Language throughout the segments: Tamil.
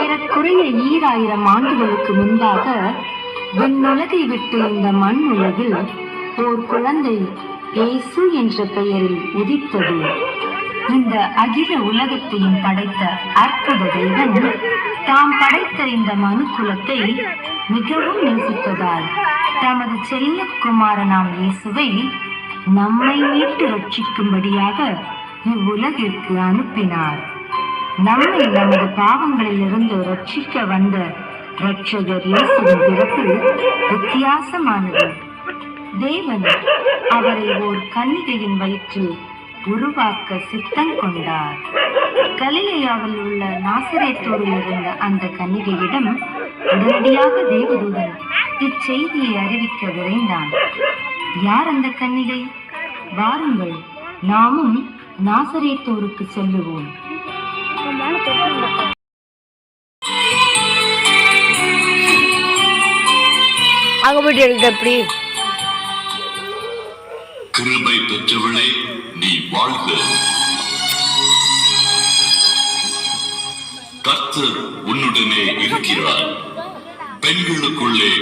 ஏறக்குறைய 2000 ஆண்டுகளுக்கு முன்பாக விண்ணுலகை விட்டு இந்த மண் உலகில் ஓர் குழந்தை இயேசு என்ற பெயரில் உதித்தது. இந்த அகில உலகத்தையும் படைத்த அற்புத தெய்வன் தாம் படைத்த இந்த மனு குலத்தை மிகவும் நேசித்ததால் தமது செல்ல குமாரனாம் இயேசுவை நம்மை மீட்டு ரட்சிக்கும்படியாக இவ்வுலகிற்கு அனுப்பினார். நம்மை நமது பாவங்களிலிருந்து ரட்சிக்க வந்த இரட்சகர் இயேசுவின் பிறப்பு வித்தியாசமானது. தேவன் அவரை ஓர் கன்னிகையின் வயிற்றில் உருவாக்க சித்தம் கொண்டார். கலிலேயாவில் உள்ள நாசரேத்தூரில் இருந்த அந்த கன்னிகையிடம் உடனடியாக தேவதூதன் இச்செய்தியை அறிவிக்க விரைந்தான். யார் அந்த கன்னிகை? வாருங்கள், நாமும் நாசரேத்தூருக்கு செல்லுவோம். கிருபை பெற்றவளே, நீ வாழ்க. கர்த்தர் உன்னுடனே இருக்கிறார். பெண்களுக்குள்ளே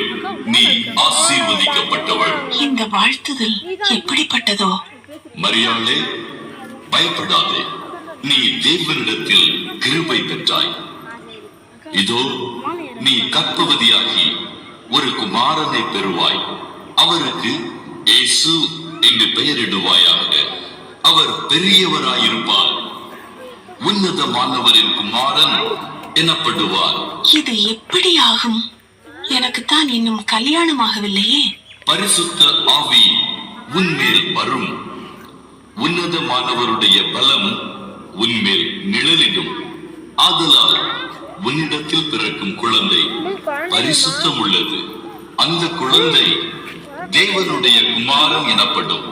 நீ ஆசீர்வதிக்கப்பட்டவள். இந்த வாழ்த்துதல் எப்படிப்பட்டதோ? மரியாளே, பயப்படாதே, நீ தேவனிடத்தில் கிருபை பெற்றாய். இதோ நீ கர்ப்பவதியாகி ஒரு குமாரனை பெறுவாய். அவருக்கு இயேசு என்று பெயரிடுவாயாக. அவர் பெரியவராயிருப்பார், உன்னதமானவரின் குமாரன் எனப்படுவார். இது எப்படி ஆகும்? எனக்குத்தான் இன்னும் கல்யாணமாகவில்லையே. பரிசுத்த ஆவி உன்மேல் வரும். உன்னதமானவருடைய பலம் உன்மேல் நிழலிடும். ஆதலால் உன்னிடத்தில் பிறக்கும் குழந்தை பரிசுத்தம் உள்ளது. அந்த குழந்தை தேவனுடைய குமாரன் எனப்படும்.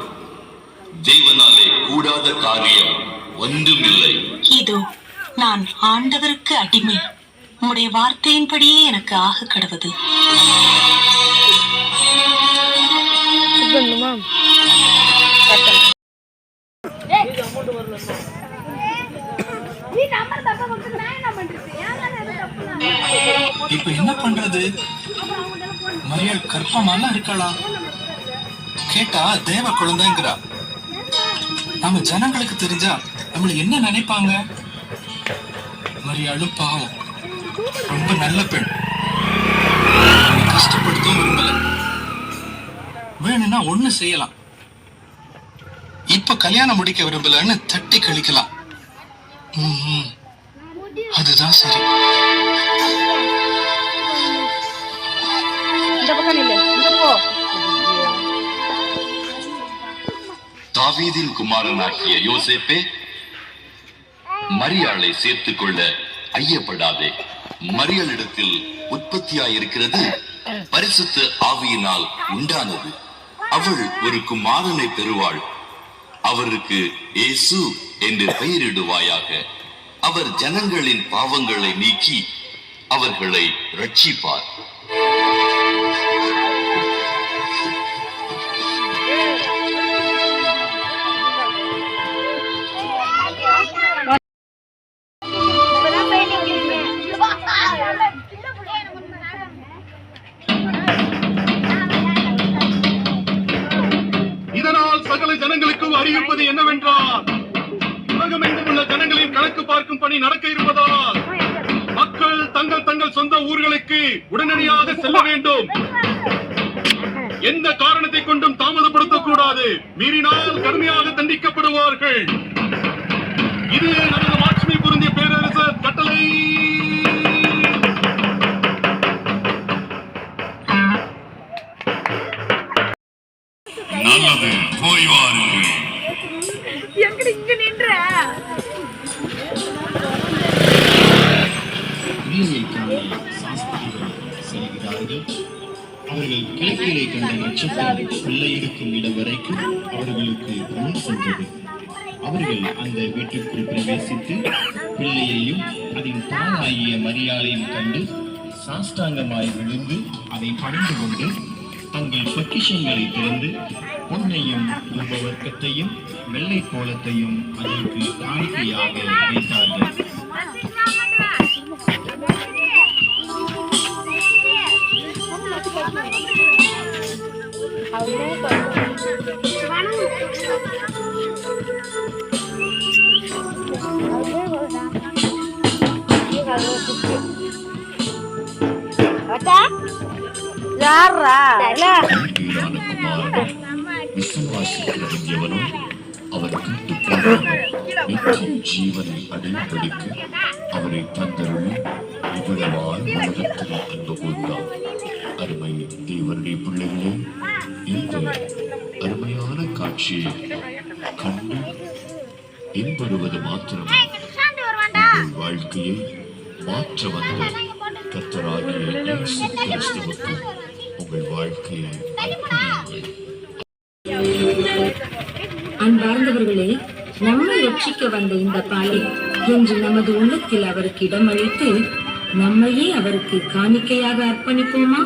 தேவனாலே கூடாத காரியம் ஒன்றுமில்லை. இதோ நான் ஆண்டவருக்கு அடிமை. உம்முடைய வார்த்தையின்படியே எனக்கு ஆக கடவது. இப்ப என்ன பண்றது? மரியாள் கர்ப்பமாலாம் இருக்கலாம். கேட்டா தேவ குழந்தைங்கிறா. நம்ம ஜனங்களுக்கு தெரிஞ்சா நம்மள என்ன நினைப்பாங்க? மரியாளும் பாவம், ரொம்ப நல்ல பெண், கஷ்டப்படுத்தும் விரும்பல. வேணும்னா ஒண்ணு செய்யலாம். இப்ப கல்யாணம் முடிக்க விரும்பலன்னு தட்டி கழிக்கலாம். அதுதான் சரி. தாவீதின் குமாரனாகிய யோசேப்பே, மரியாளை சேர்த்துக் கொள்ள ஐயப்படாதே. மரியாளிடத்தில் உற்பத்தியாயிருக்கிறது பரிசுத்த ஆவியினால் உண்டானது. அவள் ஒரு குமாரனை பெறுவாள். அவருக்கு இயேசு என்று பெயரிடுவாயாக. அவர் ஜனங்களின் பாவங்களை நீக்கி அவர்களை ரட்சிப்பார். இதனால் சகல ஜனங்களுக்கும் அறிவிப்பது என்னவென்றால், உலகமெங்கும் உள்ள ஜனங்களின் கணக்கு பார்க்கும் பணி நடக்க இருப்பதால் மக்கள் தங்கள் தங்கள் சொந்த ஊர்களுக்கு உடனடியாக செல்ல வேண்டும். எந்த காரணத்தை கொண்டும் தாமதப்படுத்தக்கூடாது. மீறினால் கடுமையாக தண்டிக்கப்படுவார்கள். இது நமது மாட்சிமை பொருந்திய பேரரசர் கட்டளை. நல்லது, போய் வாருங்கள். அவர்கள் கிழக்கிலே கண்ட நட்சத்திரம் பிள்ளை இருக்கும் இடம் வரைக்கும் அவர்களுக்கு முன் சென்றது. அவர்கள் அந்த வீட்டுக்குள் பிரவேசித்து பிள்ளையையும் அதன் தாயாகிய மரியாளையும் கண்டு சாஷ்டாங்கமாய் விழுந்து அதை பணிந்து கொண்டு தங்கள் பொக்கிஷங்களை திறந்து பொன்னையும் தூபவர்க்கத்தையும் வெள்ளை கோலத்தையும் அதற்கு காணிக்கையாக வைத்தார்கள். கீழான குமாரன் விசுவாசிக்கிறவன் எவனோ அவருக்கு நித்திய ஜீவனை அடைபடிக்கு அவரை தந்தருளி இவ்வளவாய் உலகத்தில் அன்பு கூர்ந்தார். அருமை தேவனுடைய பிள்ளைகளே, இந்த அருமையான காட்சியை கண்டு என்படுவது மாத்திரம் உங்கள் வாழ்க்கையை மாற்ற வந்த கர்த்தராகிய இயேசு கிறிஸ்துவுக்கு உங்கள் வாழ்க்கையை அர்ப்பணியுங்கள். அன்பார்ந்தவர்களே, நம்மை ரட்சிக்க வந்த இந்த பாலை என்று நமது உள்ளத்தில் அவருக்கு இடமளித்து நம்மையே அவருக்கு காணிக்கையாக அர்ப்பணிப்போமா?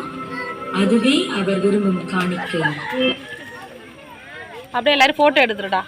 அதுவே அவர் விரும்பும் காணிக்கை. அப்படியே எல்லாரும் போட்டோ எடுத்துருடா.